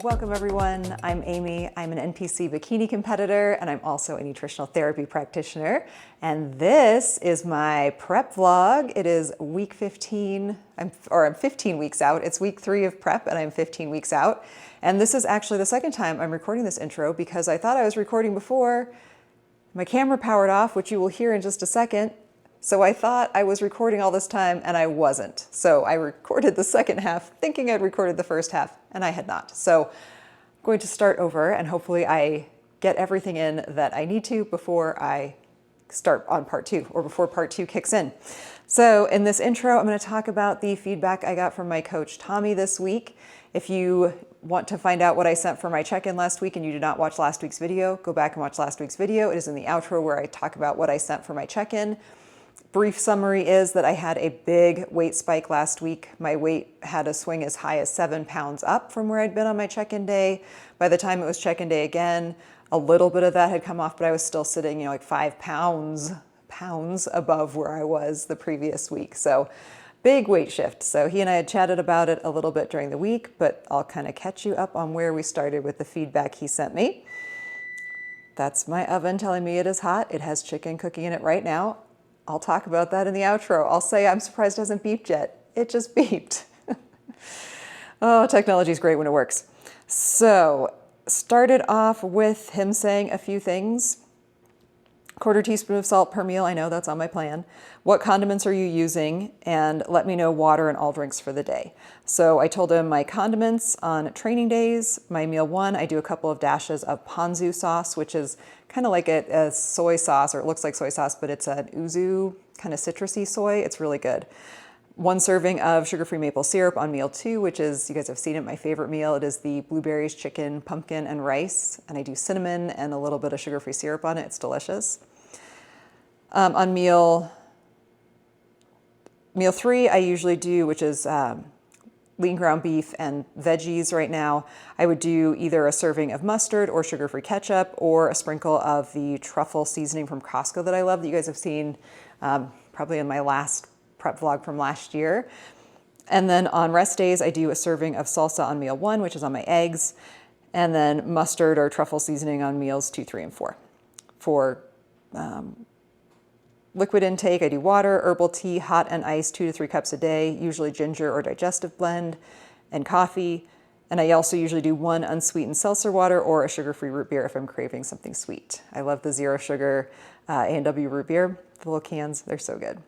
Welcome everyone, I'm Amy. I'm an NPC Bikini competitor and I'm also a nutritional therapy practitioner. And this is my prep vlog. It is week 15, I'm 15 weeks out. It's week 3 of prep and I'm 15 weeks out. And this is actually the second time I'm recording this intro because I thought I was recording before. My camera powered off, which you will hear in just a second. So I thought I was recording all this time and I wasn't. So I recorded the second half thinking I'd recorded the first half and I had not. So I'm going to start over and hopefully I get everything in that I need to before I start on part 2 or before part 2 kicks in. So in this intro, I'm going to talk about the feedback I got from my coach Tommy this week. If you want to find out what I sent for my check-in last week and you did not watch last week's video, go back and watch last week's video. It is in the outro where I talk about what I sent for my check-in. Brief summary is that I had a big weight spike last week. My weight had a swing as high as 7 pounds up from where I'd been on my check-in day. By the time it was check-in day again, a little bit of that had come off, but I was still sitting, like 5 pounds above where I was the previous week. So big weight shift. So he and I had chatted about it a little bit during the week, but I'll kind of catch you up on where we started with the feedback he sent me. That's my oven telling me it is hot. It has chicken cooking in it right now. I'll talk about that in the outro. I'll say I'm surprised it hasn't beeped yet. It just beeped. Oh, technology is great when it works. So started off with him saying a few things. 1/4 teaspoon of salt per meal. I know that's on my plan. What condiments are you using? And let me know water and all drinks for the day. So I told him my condiments on training days. My meal 1, I do a couple of dashes of ponzu sauce, which is kind of like a soy sauce, or it looks like soy sauce, but it's an yuzu kind of citrusy soy. It's really good. 1 serving of sugar-free maple syrup on meal 2, which is, you guys have seen it, my favorite meal. It is the blueberries, chicken, pumpkin, and rice. And I do cinnamon and a little bit of sugar-free syrup on it. It's delicious. On meal 3, I usually do, which is lean ground beef and veggies right now. I would do either a serving of mustard or sugar-free ketchup or a sprinkle of the truffle seasoning from Costco that I love, that you guys have seen probably in my last prep vlog from last year. And then on rest days, I do a serving of salsa on meal 1, which is on my eggs, and then mustard or truffle seasoning on meals 2, 3, and 4. For liquid intake, I do water, herbal tea, hot and iced 2 to 3 cups a day, usually ginger or digestive blend, and coffee. And I also usually do 1 unsweetened seltzer water or a sugar-free root beer if I'm craving something sweet. I love the 0 sugar A&W root beer, the little cans, they're so good.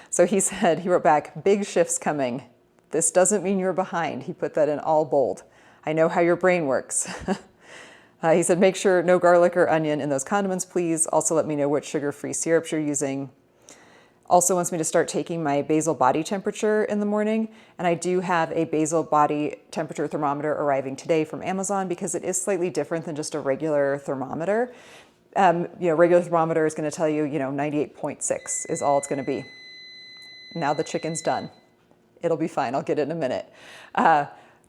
So he said, he wrote back, big shifts coming. This doesn't mean you're behind. He put that in all bold. I know how your brain works. He said, make sure no garlic or onion in those condiments, please. Also let me know which sugar-free syrups you're using. Also wants me to start taking my basal body temperature in the morning. And I do have a basal body temperature thermometer arriving today from Amazon because it is slightly different than just a regular thermometer. Regular thermometer is going to tell you, 98.6 is all it's going to be. Now the chicken's done. It'll be fine. I'll get it in a minute.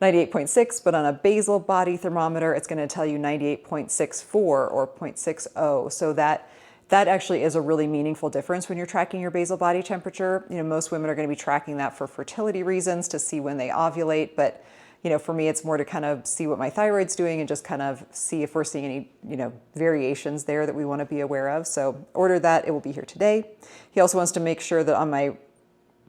98.6, but on a basal body thermometer, it's going to tell you 98.64 or 0.60. So that actually is a really meaningful difference when you're tracking your basal body temperature. Most women are going to be tracking that for fertility reasons to see when they ovulate. But, for me, it's more to kind of see what my thyroid's doing and just kind of see if we're seeing any, variations there that we want to be aware of. So order that. It will be here today. He also wants to make sure that on my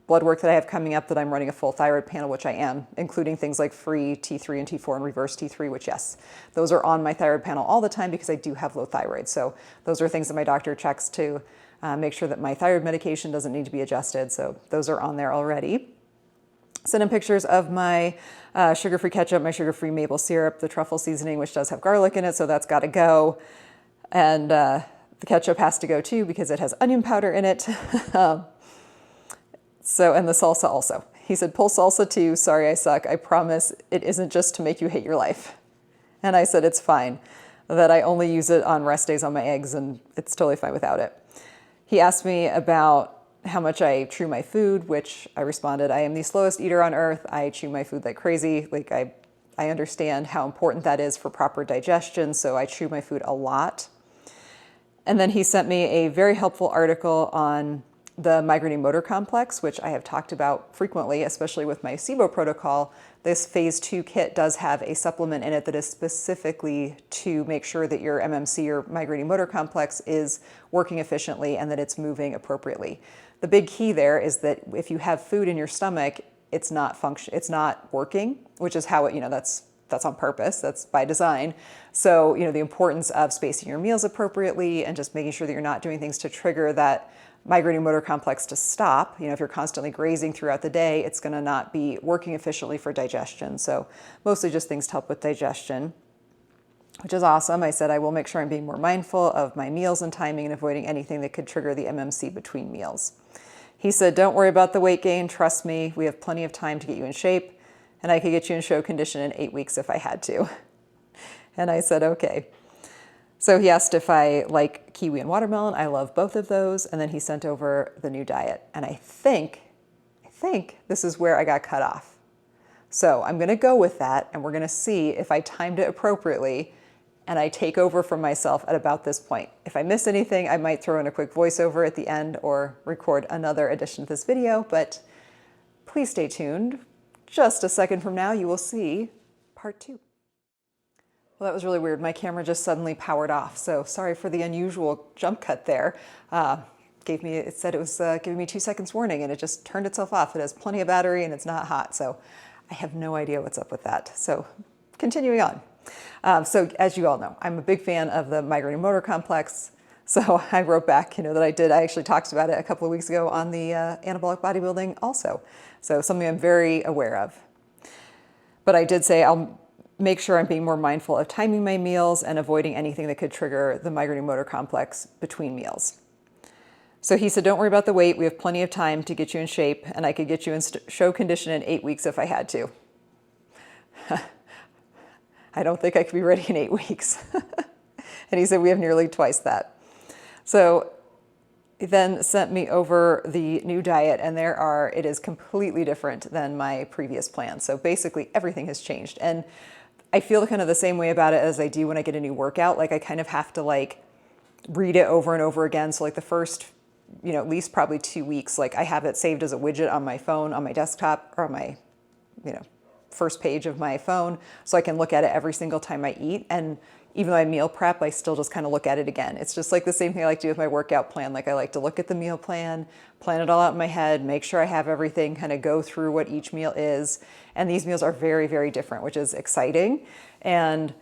blood work that I have coming up that I'm running a full thyroid panel, which I am, including things like free T3 and T4 and reverse T3, which yes, those are on my thyroid panel all the time because I do have low thyroid. So those are things that my doctor checks to make sure that my thyroid medication doesn't need to be adjusted. So those are on there already. Send in pictures of my sugar-free ketchup, my sugar-free maple syrup, the truffle seasoning, which does have garlic in it, so that's got to go. And the ketchup has to go too because it has onion powder in it. And the salsa also. He said, pull salsa too. Sorry, I suck. I promise it isn't just to make you hate your life. And I said, it's fine. That I only use it on rest days on my eggs and it's totally fine without it. He asked me about how much I chew my food, which I responded, I am the slowest eater on earth. I chew my food like crazy. Like I understand how important that is for proper digestion. So I chew my food a lot. And then he sent me a very helpful article on the migraine motor complex, which I have talked about frequently, especially with my SIBO protocol. This phase 2 kit does have a supplement in it that is specifically to make sure that your MMC or migraine motor complex is working efficiently and that it's moving appropriately. The big key there is that if you have food in your stomach, it's not working, which is how it, that's on purpose, that's by design. So, the importance of spacing your meals appropriately and just making sure that you're not doing things to trigger that migraine motor complex to stop. If you're constantly grazing throughout the day, it's going to not be working efficiently for digestion. So mostly just things to help with digestion, which is awesome. I said I will make sure I'm being more mindful of my meals and timing and avoiding anything that could trigger the MMC between meals. He said, don't worry about the weight gain. Trust me, we have plenty of time to get you in shape, and I could get you in show condition in 8 weeks if I had to. And I said, okay. So he asked if I like kiwi and watermelon. I love both of those. And then he sent over the new diet. And I think this is where I got cut off. So I'm going to go with that, and we're going to see if I timed it appropriately and I take over from myself at about this point. If I miss anything, I might throw in a quick voiceover at the end or record another edition of this video, but please stay tuned. Just a second from now, you will see part 2. Well, that was really weird. My camera just suddenly powered off. So sorry for the unusual jump cut there. It said it was giving me 2 seconds warning, and it just turned itself off. It has plenty of battery and it's not hot. So I have no idea what's up with that. So continuing on. So as you all know, I'm a big fan of the migraine motor complex. So I wrote back, that I actually talked about it a couple of weeks ago on the anabolic bodybuilding also. So something I'm very aware of. But I did say I'll make sure I'm being more mindful of timing my meals and avoiding anything that could trigger the migraine motor complex between meals. So he said, don't worry about the weight. We have plenty of time to get you in shape, and I could get you in show condition in 8 weeks if I had to. I don't think I could be ready in 8 weeks. And he said, we have nearly twice that. So he then sent me over the new diet, and it is completely different than my previous plan. So basically everything has changed. And I feel kind of the same way about it as I do when I get a new workout. Like I kind of have to read it over and over again. So the first, at least probably 2 weeks, I have it saved as a widget on my phone, on my desktop, or on my, first page of my phone. So I can look at it every single time I eat. And even though I meal prep, I still just kind of look at it again. It's just the same thing I like to do with my workout plan. I like to look at the meal plan it all out in my head, make sure I have everything, kind of go through what each meal is. And these meals are very, very different, which is exciting and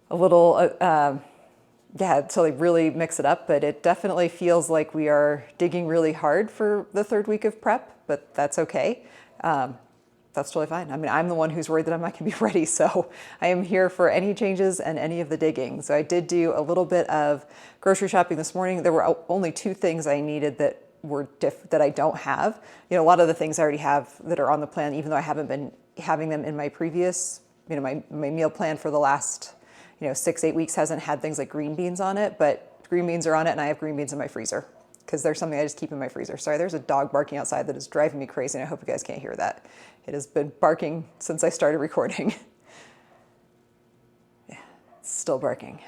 a little, so really mix it up. But it definitely feels like we are digging really hard for the 3rd week of prep, but that's okay. That's totally fine. I mean, I'm the one who's worried that I'm not going to be ready. So I am here for any changes and any of the digging. So I did do a little bit of grocery shopping this morning. There were only 2 things I needed that were that I don't have. A lot of the things I already have that are on the plan, even though I haven't been having them in my previous, my meal plan for the last, 6-8 weeks hasn't had things like green beans on it, but green beans are on it, and I have green beans in my freezer because there's something I just keep in my freezer. Sorry, there's a dog barking outside that is driving me crazy, and I hope you guys can't hear that. It has been barking since I started recording. Yeah, it's still barking.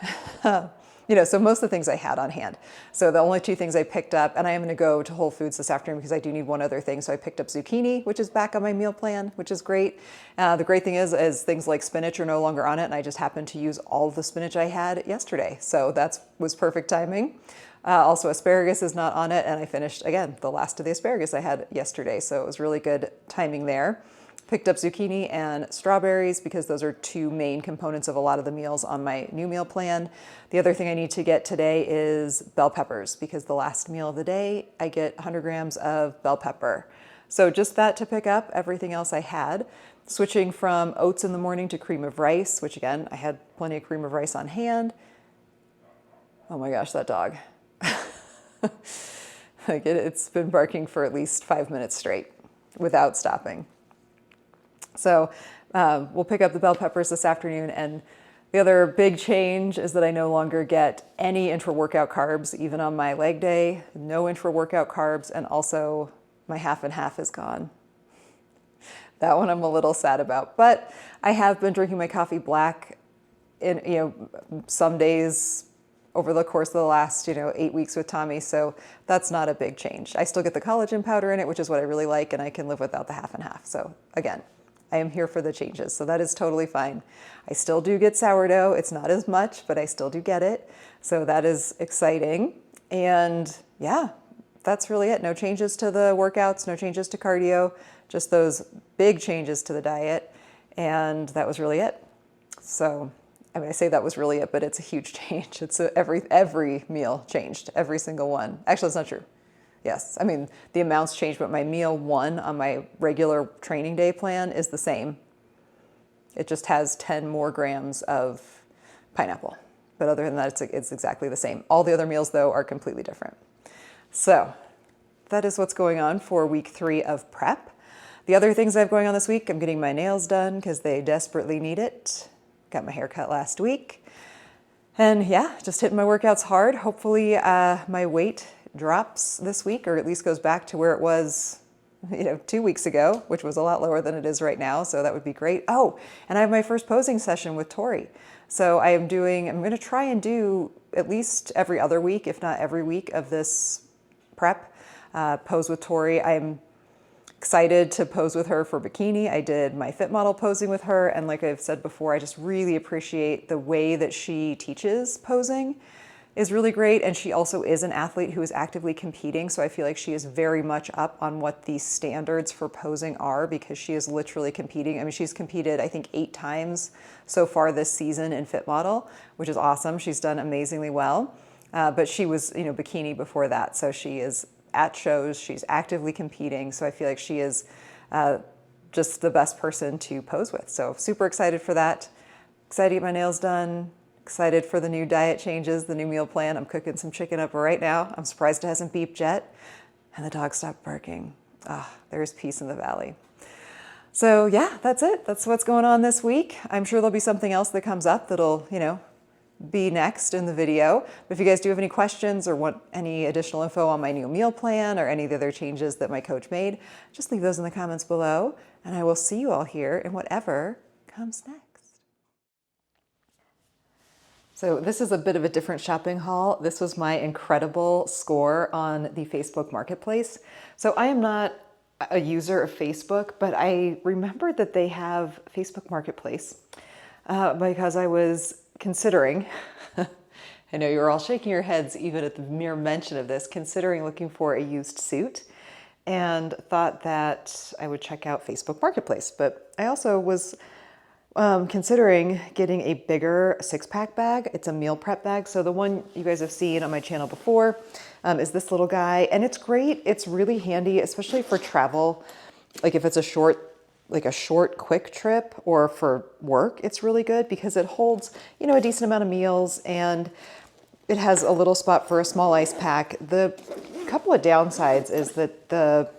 So most of the things I had on hand. So the only 2 things I picked up, and I am going to go to Whole Foods this afternoon because I do need one other thing. So I picked up zucchini, which is back on my meal plan, which is great. The great thing is things like spinach are no longer on it, and I just happened to use all of the spinach I had yesterday. So that was perfect timing. Also, asparagus is not on it, and I finished, again, the last of the asparagus I had yesterday, so it was really good timing there. Picked up zucchini and strawberries because those are 2 main components of a lot of the meals on my new meal plan. The other thing I need to get today is bell peppers because the last meal of the day, I get 100 grams of bell pepper. So just that to pick up, everything else I had. Switching from oats in the morning to cream of rice, which again, I had plenty of cream of rice on hand. Oh my gosh, that dog. It's been barking for at least 5 minutes straight without stopping. So we'll pick up the bell peppers this afternoon. And the other big change is that I no longer get any intra-workout carbs, even on my leg day, no intra-workout carbs. And also my half and half is gone. That one I'm a little sad about, but I have been drinking my coffee black in, some days over the course of the last, 8 weeks with Tommy. So that's not a big change. I still get the collagen powder in it, which is what I really like, and I can live without the half and half. So again, I am here for the changes. So that is totally fine. I still do get sourdough. It's not as much, but I still do get it. So that is exciting. And yeah, that's really it. No changes to the workouts, no changes to cardio, just those big changes to the diet. And that was really it. So, I mean, I say that was really it, but it's a huge change. It's every meal changed, every single one. Actually, that's not true. Yes, I mean, the amounts changed, but my meal one on my regular training day plan is the same. It just has 10 more grams of pineapple. But other than that, it's exactly the same. All the other meals, though, are completely different. So that is what's going on for week 3 of prep. The other things I have going on this week, I'm getting my nails done because they desperately need it. Got my hair cut last week. And yeah, just hitting my workouts hard. Hopefully my weight drops this week, or at least goes back to where it was 2 weeks ago, which was a lot lower than it is right now. So that would be great. Oh, and I have my first posing session with Tori. So I'm going to try and do at least every other week, if not every week of this prep, pose with Tori. I'm excited to pose with her for bikini. I did my fit model posing with her. And like I've said before, I just really appreciate the way that she teaches posing is really great. And she also is an athlete who is actively competing. So I feel like she is very much up on what the standards for posing are, because she is literally competing. I mean, she's competed, I think, 8 times so far this season in fit model, which is awesome. She's done amazingly well. But she was, bikini before that. So she is at shows, she's actively competing. So I feel like she is just the best person to pose with. So super excited for that. Excited to get my nails done. Excited for the new diet changes, the new meal plan. I'm cooking some chicken up right now. I'm surprised it hasn't beeped yet. And the dog stopped barking. There's peace in the valley. So yeah, that's it. That's what's going on this week. I'm sure there'll be something else that comes up that'll, be next in the video. But if you guys do have any questions or want any additional info on my new meal plan or any of the other changes that my coach made, just leave those in the comments below. And I will see you all here in whatever comes next. So this is a bit of a different shopping haul. This was my incredible score on the Facebook Marketplace. So I am not a user of Facebook, but I remembered that they have Facebook Marketplace because I was considering, I know you're all shaking your heads even at the mere mention of this, considering looking for a used suit, and thought that I would check out Facebook Marketplace. But I also was considering getting a bigger 6-pack bag. It's a meal prep bag. So the one you guys have seen on my channel before is this little guy, and it's great. It's really handy, especially for travel. Like if it's a short quick trip or for work, it's really good because it holds, a decent amount of meals, and it has a little spot for a small ice pack. The couple of downsides is that the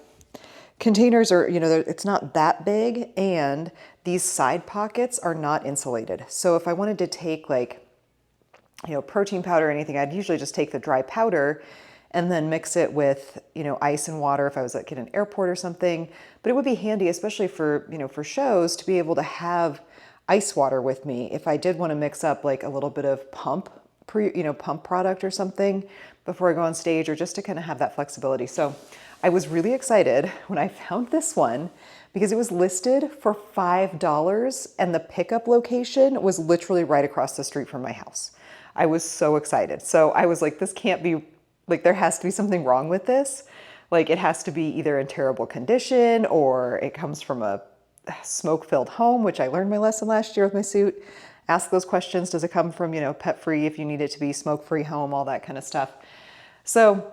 containers are, it's not that big, and these side pockets are not insulated. So if I wanted to take protein powder or anything, I'd usually just take the dry powder and then mix it with, ice and water if I was at an airport or something. But it would be handy, especially for, for shows, to be able to have ice water with me if I did want to mix up a little bit of pump product or something before I go on stage, or just to kind of have that flexibility. So I was really excited when I found this one because it was listed for $5 and the pickup location was literally right across the street from my house. I was so excited. So I was like, this can't be, there has to be something wrong with this. It has to be either in terrible condition or it comes from a smoke-filled home, which I learned my lesson last year with my suit. Ask those questions. Does it come from, pet-free, if you need it to be smoke-free home, all that kind of stuff. So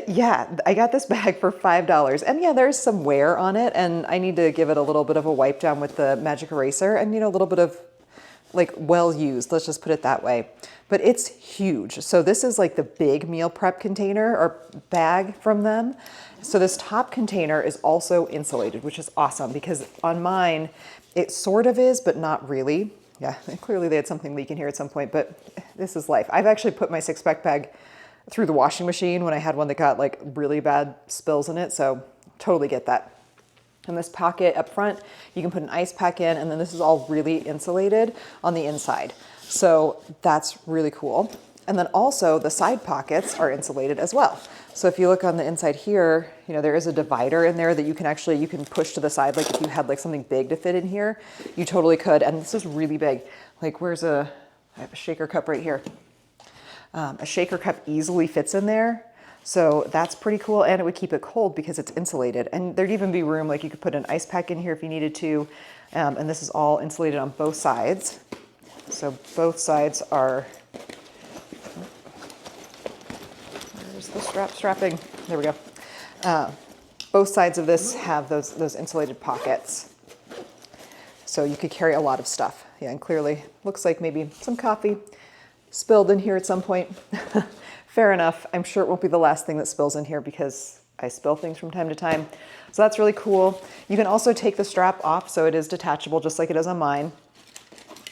yeah, I got this bag for $5, and yeah, there's some wear on it, and I need to give it a little bit of a wipe down with the magic eraser, and a little bit of well used, let's just put it that way. But it's huge. So this is the big meal prep container or bag from them. So this top container is also insulated, which is awesome because on mine, it sort of is, but not really. Yeah, clearly they had something leak in here at some point, but this is life. I've actually put my 6-pack bag through the washing machine when I had one that got really bad spills in it. So totally get that. In this pocket up front, you can put an ice pack in, and then this is all really insulated on the inside. So that's really cool. And then also the side pockets are insulated as well. So if you look on the inside here, you know, there is a divider in there that you can push to the side. Like if you had like something big to fit in here, you totally could. And this is really big. Like I have a shaker cup right here. A shaker cup easily fits in there. So that's pretty cool, and it would keep it cold because it's insulated. And there'd even be room, like you could put an ice pack in here if you needed to. And this is all insulated on both sides. So both sides are, where's the strapping? There we go. Both sides of this have those insulated pockets. So you could carry a lot of stuff. Yeah, and clearly looks like maybe some coffee spilled in here at some point. Fair enough. I'm sure it won't be the last thing that spills in here because I spill things from time to time. So that's really cool. You can also take the strap off, so it is detachable just like it is on mine.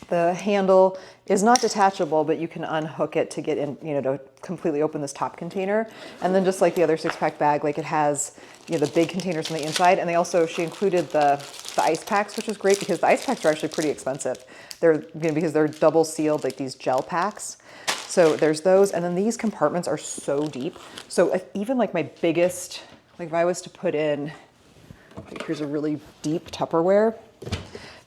The handle is not detachable, but you can unhook it to get in, you know, to completely open this top container. And then just like the other 6-pack bag, like it has, you know, the big containers on the inside. And she included the ice packs, which is great because the ice packs are actually pretty expensive. They're, you know, because they're double sealed, like these gel packs. So there's those, and then these compartments are so deep. So if even like my biggest, like if I was to put in, like here's a really deep Tupperware,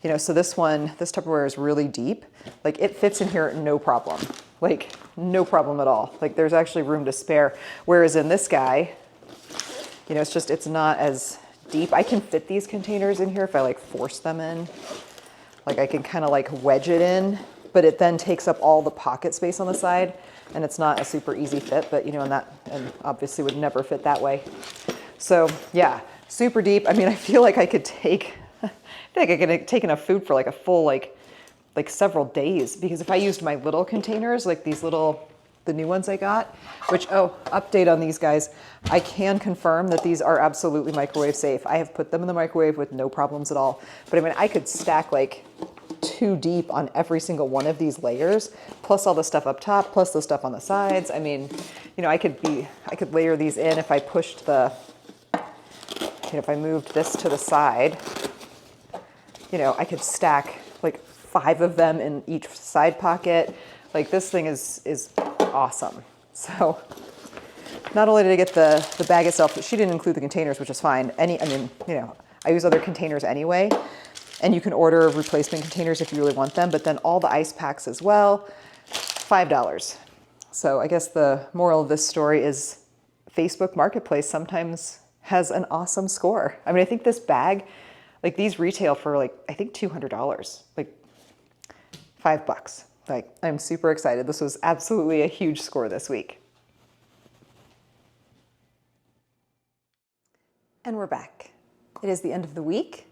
you know, so this Tupperware is really deep. Like it fits in here, no problem. Like no problem at all. Like there's actually room to spare. Whereas in this guy, you know, it's not as deep. I can fit these containers in here if I like force them in. Like I can kind of like wedge it in, but it then takes up all the pocket space on the side, and it's not a super easy fit, but you know, and obviously would never fit that way. So yeah, super deep. I mean, I feel like I could take enough food for like a full, like several days, because if I used my little containers, like the new ones I got, which, update on these guys. I can confirm that these are absolutely microwave safe. I have put them in the microwave with no problems at all. But I mean, I could stack like 2 deep on every single one of these layers, plus all the stuff up top, plus the stuff on the sides. I mean, you know, I could layer these in if I pushed if I moved this to the side, you know, I could stack like 5 of them in each side pocket. Like this thing is awesome. So not only did I get the bag itself, but she didn't include the containers, which is fine. I mean, you know, I use other containers anyway, and you can order replacement containers if you really want them, but then all the ice packs as well, $5. So I guess the moral of this story is Facebook Marketplace sometimes has an awesome score. I mean, I think this bag, like these retail for like, I think $200, like $5. Like, I'm super excited. This was absolutely a huge score this week. And we're back. It is the end of the week.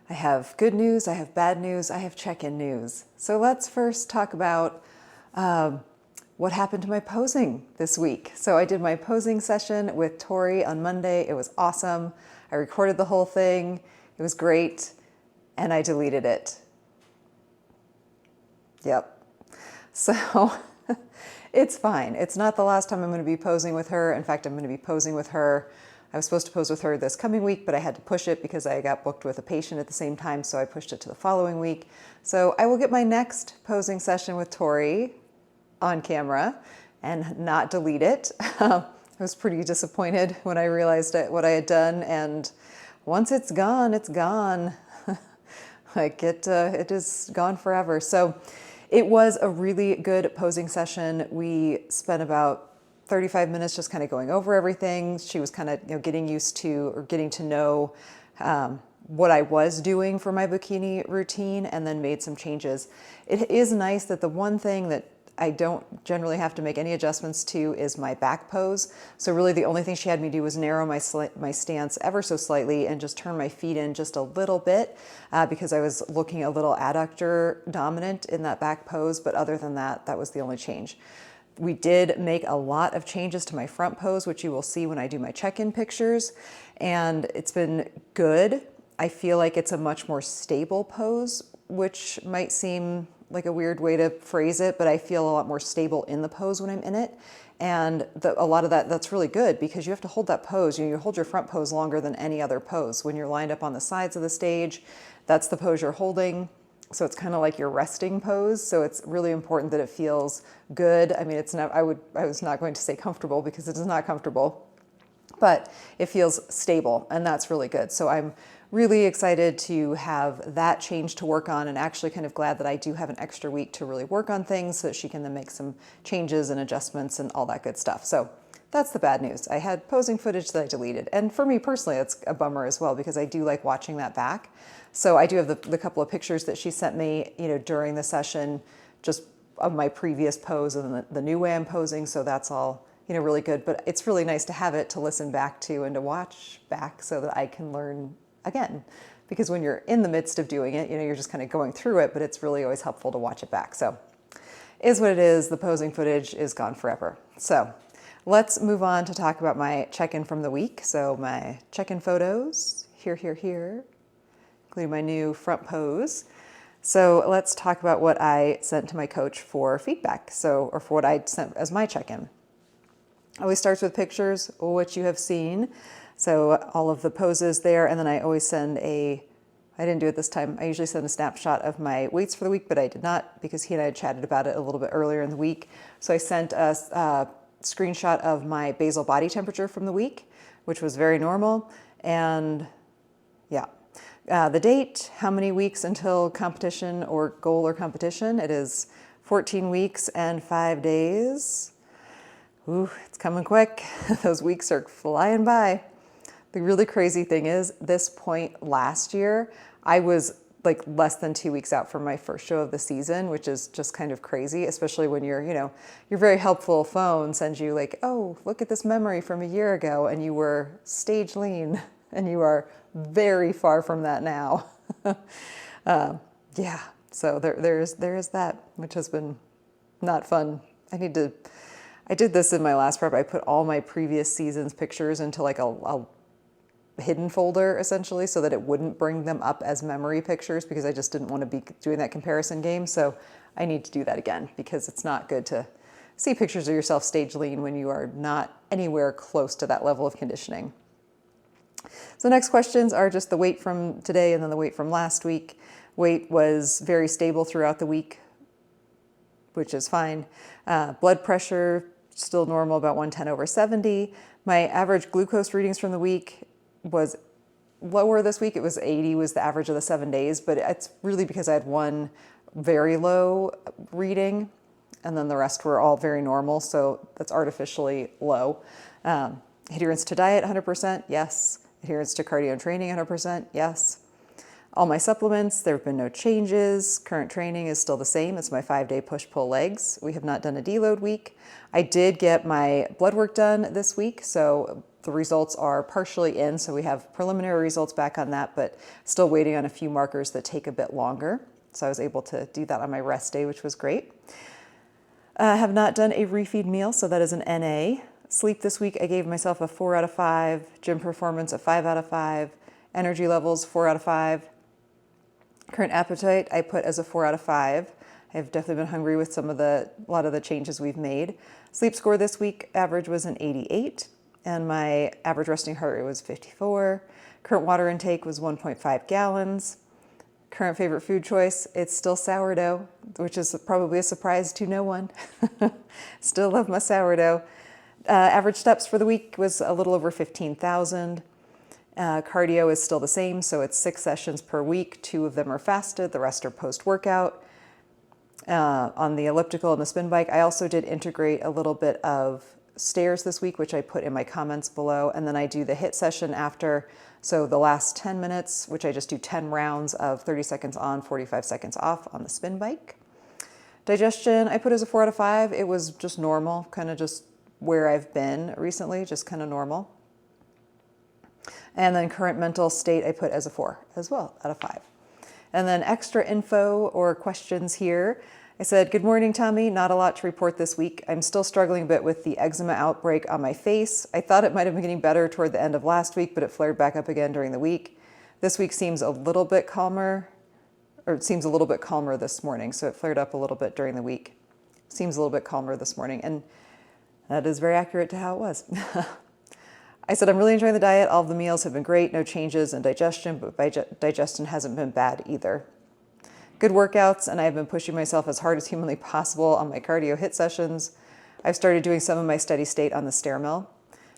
I have good news, I have bad news, I have check-in news. So let's first talk about what happened to my posing this week. So I did my posing session with Tori on Monday. It was awesome. I recorded the whole thing. It was great. And I deleted it. Yep. So it's fine. It's not the last time I'm going to be posing with her. In fact, I'm going to be posing with her. I was supposed to pose with her this coming week, but I had to push it because I got booked with a patient at the same time. So I pushed it to the following week. So I will get my next posing session with Tori on camera and not delete it. I was pretty disappointed when I realized what I had done. And once it's gone, it's gone. Like it is gone forever. So it was a really good posing session. We spent about 35 minutes just kind of going over everything. She was kind of, you know, getting used to or getting to know what I was doing for my bikini routine, and then made some changes. It is nice that the one thing that I don't generally have to make any adjustments to is my back pose. So really the only thing she had me do was narrow my stance ever so slightly and just turn my feet in just a little bit because I was looking a little adductor dominant in that back pose. But other than that, that was the only change. We did make a lot of changes to my front pose, which you will see when I do my check-in pictures. And it's been good. I feel like it's a much more stable pose, which might seem like a weird way to phrase it, but I feel a lot more stable in the pose when I'm in it. And a lot of that's really good because you have to hold that pose. You hold your front pose longer than any other pose. When you're lined up on the sides of the stage, that's the pose you're holding. So it's kind of like your resting pose. So it's really important that it feels good. I mean, it's not, I was not going to say comfortable because it is not comfortable, but it feels stable, and that's really good. So I'm really excited to have that change to work on, and actually kind of glad that I do have an extra week to really work on things so that she can then make some changes and adjustments and all that good stuff. So that's the bad news. I had posing footage that I deleted. And for me personally, it's a bummer as well because I do like watching that back. So I do have the couple of pictures that she sent me, during the session, just of my previous pose and the new way I'm posing. So that's all, really good. But it's really nice to have it to listen back to and to watch back so that I can learn again. Because when you're in the midst of doing it, you're just kind of going through it, but it's really always helpful to watch it back. So is what it is. The posing footage is gone forever. So let's move on to talk about my check-in from the week. So my check-in photos, here, including my new front pose. So let's talk about what I sent to my coach for feedback. Or for what I sent as my check-in. Always starts with pictures, which you have seen. So all of the poses there, and then I always send I didn't do it this time. I usually send a snapshot of my weights for the week, but I did not because he and I had chatted about it a little bit earlier in the week. So I sent a screenshot of my basal body temperature from the week, which was very normal. And yeah, the date, how many weeks until competition or goal or competition? It is 14 weeks and 5 days. Ooh, it's coming quick. Those weeks are flying by. The really crazy thing is, this point last year, I was like less than 2 weeks out from my first show of the season, which is just kind of crazy, especially when your very helpful phone sends you like, oh, look at this memory from a year ago, and you were stage lean, and you are very far from that now. Yeah, so there is that, which has been not fun. I did this in my last prep. I put all my previous season's pictures into like a hidden folder essentially so that it wouldn't bring them up as memory pictures because I just didn't want to be doing that comparison game. So I need to do that again because it's not good to see pictures of yourself stage lean when you are not anywhere close to that level of conditioning. So next questions are just the weight from today and then the weight from last week. Weight was very stable throughout the week, which is fine. Blood pressure, still normal, about 110/70. My average glucose readings from the week was lower this week. It was 80 was the average of the 7 days, but it's really because I had one very low reading and then the rest were all very normal. So that's artificially low. Adherence to diet, 100%, yes. Adherence to cardio and training, 100%, yes. All my supplements, there have been no changes. Current training is still the same. It's my 5-day push-pull legs. We have not done a deload week. I did get my blood work done this week, so the results are partially in. So we have preliminary results back on that, but still waiting on a few markers that take a bit longer. So I was able to do that on my rest day, which was great. I have not done a refeed meal, so that is an NA. Sleep this week, I gave myself a 4 out of 5. Gym performance, a 5 out of 5. Energy levels, 4 out of 5. Current appetite, I put as a 4 out of 5. I've definitely been hungry with a lot of the changes we've made. Sleep score this week, average was an 88, and my average resting heart rate was 54. Current water intake was 1.5 gallons. Current favorite food choice, it's still sourdough, which is probably a surprise to no one. Still love my sourdough. Average steps for the week was a little over 15,000. Cardio is still the same, so it's 6 sessions per week. 2 of them are fasted, the rest are post-workout. On the elliptical and the spin bike, I also did integrate a little bit of stairs this week, which I put in my comments below, and then I do the HIIT session after. So the last 10 minutes, which I just do 10 rounds of 30 seconds on, 45 seconds off on the spin bike. Digestion, I put as a 4 out of 5. It was just normal, kind of just where I've been recently, just kind of normal. And then current mental state, I put as a 4 as well, out of 5. And then extra info or questions here. I said, good morning, Tommy. Not a lot to report this week. I'm still struggling a bit with the eczema outbreak on my face. I thought it might have been getting better toward the end of last week, but it flared back up again during the week. This week seems a little bit calmer, or it seems a little bit calmer this morning. So it flared up a little bit during the week. Seems a little bit calmer this morning. And that is very accurate to how it was. I said, I'm really enjoying the diet. All of the meals have been great. No changes in digestion, but digestion hasn't been bad either. good workouts, and I've been pushing myself as hard as humanly possible on my cardio HIIT sessions. I've started doing some of my steady state on the stair mill,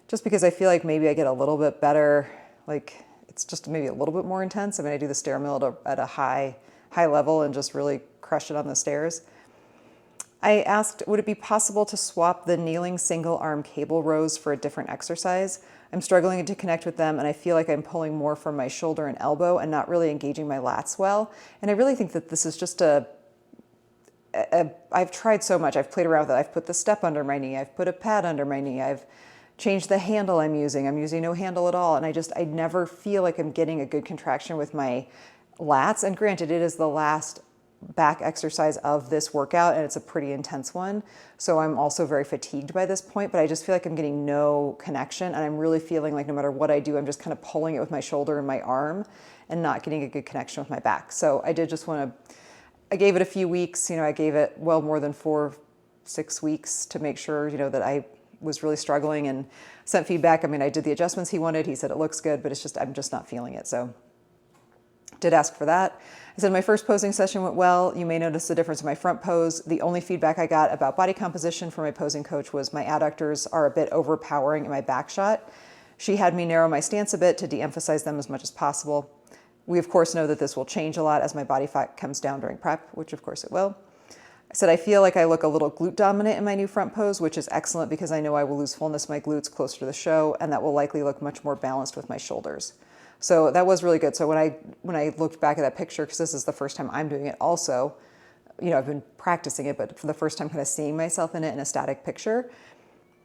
just because I feel like maybe I get a little bit better, like it's just maybe a little bit more intense. I mean, I do the stair mill at a high level and just really crush it on the stairs. I asked, would it be possible to swap the kneeling single arm cable rows for a different exercise? I'm struggling to connect with them, and I feel like I'm pulling more from my shoulder and elbow and not really engaging my lats well. And I really think that this is just I've tried so much. I've played around with it. I've put the step under my knee. I've put a pad under my knee. I've changed the handle I'm using. I'm using no handle at all. And I never feel like I'm getting a good contraction with my lats. And granted, it is the last back exercise of this workout, and it's a pretty intense one. So I'm also very fatigued by this point, but I just feel like I'm getting no connection, and I'm really feeling like no matter what I do, I'm just kind of pulling it with my shoulder and my arm and not getting a good connection with my back. So I did just want to, I gave it a few weeks, I gave it well more than 4-6 weeks to make sure, that I was really struggling, and sent feedback. I mean, I did the adjustments he wanted. He said it looks good, but I'm just not feeling it. So did ask for that. I said my first posing session went well. You may notice the difference in my front pose. The only feedback I got about body composition from my posing coach was my adductors are a bit overpowering in my back shot. She had me narrow my stance a bit to de-emphasize them as much as possible. We of course know that this will change a lot as my body fat comes down during prep, which of course it will. I said I feel like I look a little glute dominant in my new front pose, which is excellent because I know I will lose fullness of my glutes closer to the show, and that will likely look much more balanced with my shoulders. So that was really good. So when I looked back at that picture, because this is the first time I'm doing it also, I've been practicing it, but for the first time kind of seeing myself in it in a static picture,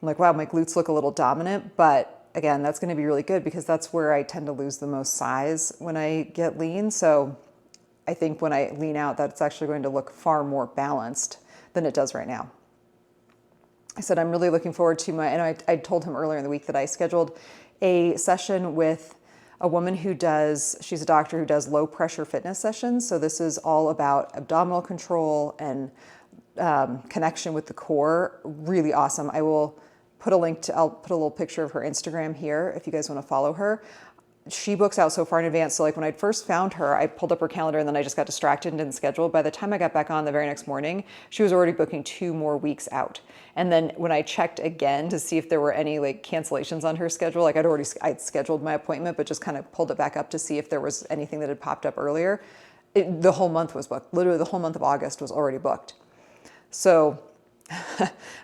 I'm like, wow, my glutes look a little dominant. But again, that's going to be really good because that's where I tend to lose the most size when I get lean. So I think when I lean out, that's actually going to look far more balanced than it does right now. I said, I'm really looking forward to I told him earlier in the week that I scheduled a session with a woman she's a doctor who does low pressure fitness sessions. So this is all about abdominal control and connection with the core. Really awesome. I'll put a little picture of her Instagram here if you guys want to follow her. She books out so far in advance. So like when I first found her, I pulled up her calendar and then I just got distracted and didn't schedule. By the time I got back on the very next morning, she was already booking 2 more weeks out. And then when I checked again to see if there were any like cancellations on her schedule, like I'd scheduled my appointment, but just kind of pulled it back up to see if there was anything that had popped up earlier. The whole month was booked. Literally the whole month of August was already booked. So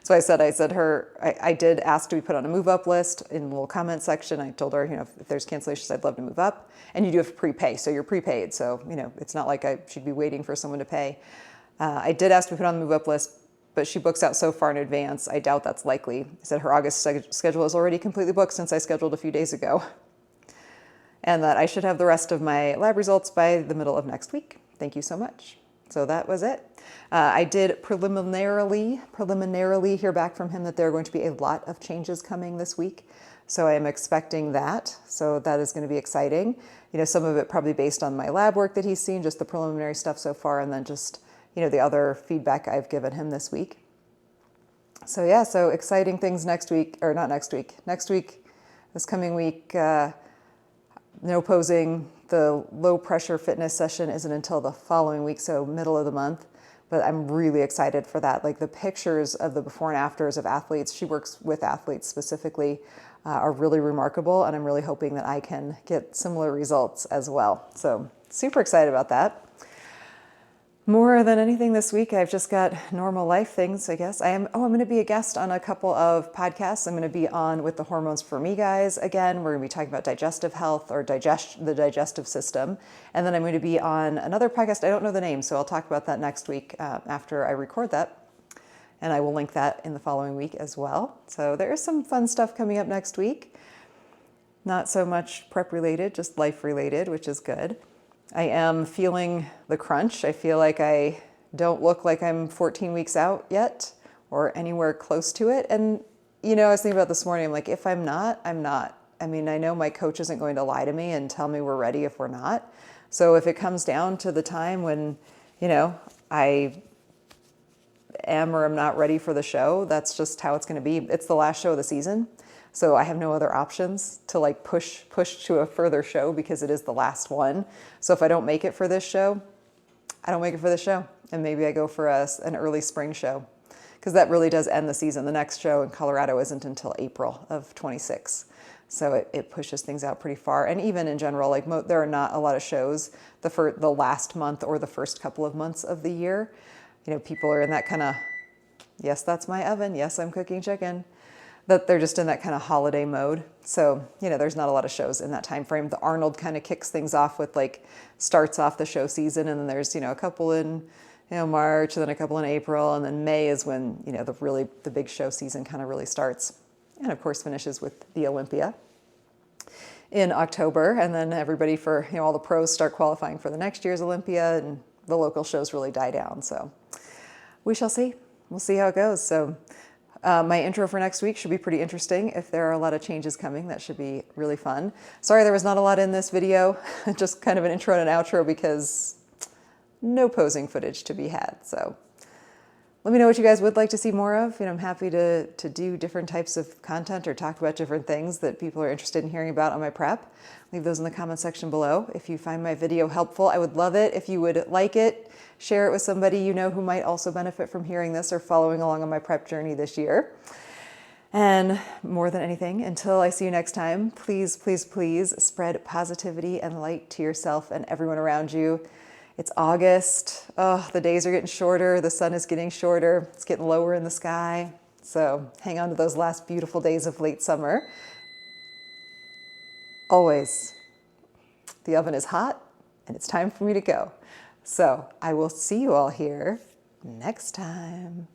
so I did ask to be put on a move up list in the little comment section. I told her, if there's cancellations, I'd love to move up. And you do have to prepay. So you're prepaid. So, it's not like she'd be waiting for someone to pay. I did ask to be put on the move up list, but she books out so far in advance. I doubt that's likely. I said her August schedule is already completely booked since I scheduled a few days ago. And that I should have the rest of my lab results by the middle of next week. Thank you so much. So that was it. I did preliminarily hear back from him that there are going to be a lot of changes coming this week. So I am expecting that. So that is going to be exciting. Some of it probably based on my lab work that he's seen, just the preliminary stuff so far, and then just, the other feedback I've given him this week. So yeah, so exciting things next week, or not next week, this coming week, no posing. The low pressure fitness session isn't until the following week, so middle of the month. But I'm really excited for that. Like the pictures of the before and afters of athletes, she works with athletes specifically, are really remarkable. And I'm really hoping that I can get similar results as well. So super excited about that. More than anything this week, I've just got normal life things, I guess. I'm going to be a guest on a couple of podcasts. I'm going to be on with the Hormones for Me guys again. We're going to be talking about digestive health or the digestive system. And then I'm going to be on another podcast. I don't know the name, so I'll talk about that next week after I record that. And I will link that in the following week as well. So there is some fun stuff coming up next week. Not so much prep related, just life related, which is good. I am feeling the crunch. I feel like I don't look like I'm 14 weeks out yet or anywhere close to it. And, I was thinking about this morning, I'm like, if I'm not, I'm not. I mean, I know my coach isn't going to lie to me and tell me we're ready if we're not. So if it comes down to the time when, I am or am not ready for the show, that's just how it's going to be. It's the last show of the season. So I have no other options to like push to a further show because it is the last one. So if I don't make it for this show, I don't make it for the show. And maybe I go for an early spring show, because that really does end the season. The next show in Colorado isn't until April of 26. So it pushes things out pretty far. And even in general, like there are not a lot of shows the last month or the first couple of months of the year. You know, people are in that kind of, yes, that's my oven. Yes, I'm cooking chicken. That they're just in that kind of holiday mode. So, you know, there's not a lot of shows in that time frame. The Arnold kind of kicks things off with like, starts off the show season, and then there's, you know, a couple in, you know, March, and then a couple in April, and then May is when, you know, the big show season kind of really starts. And of course finishes with the Olympia in October, and then everybody for, you know, all the pros start qualifying for the next year's Olympia, and the local shows really die down. So we shall see. We'll see how it goes. So my intro for next week should be pretty interesting. If there are a lot of changes coming, that should be really fun. Sorry there was not a lot in this video, just kind of an intro and an outro, because no posing footage to be had. So let me know what you guys would like to see more of. You know, I'm happy to do different types of content or talk about different things that people are interested in hearing about on my prep. Leave those in the comment section below. If you find my video helpful, I would love it if you would like it, share it with somebody you know who might also benefit from hearing this or following along on my prep journey this year. And more than anything, until I see you next time, please, please, please spread positivity and light to yourself and everyone around you. It's August. Oh, the days are getting shorter. The sun is getting shorter. It's getting lower in the sky. So hang on to those last beautiful days of late summer. Always, the oven is hot and it's time for me to go. So I will see you all here next time.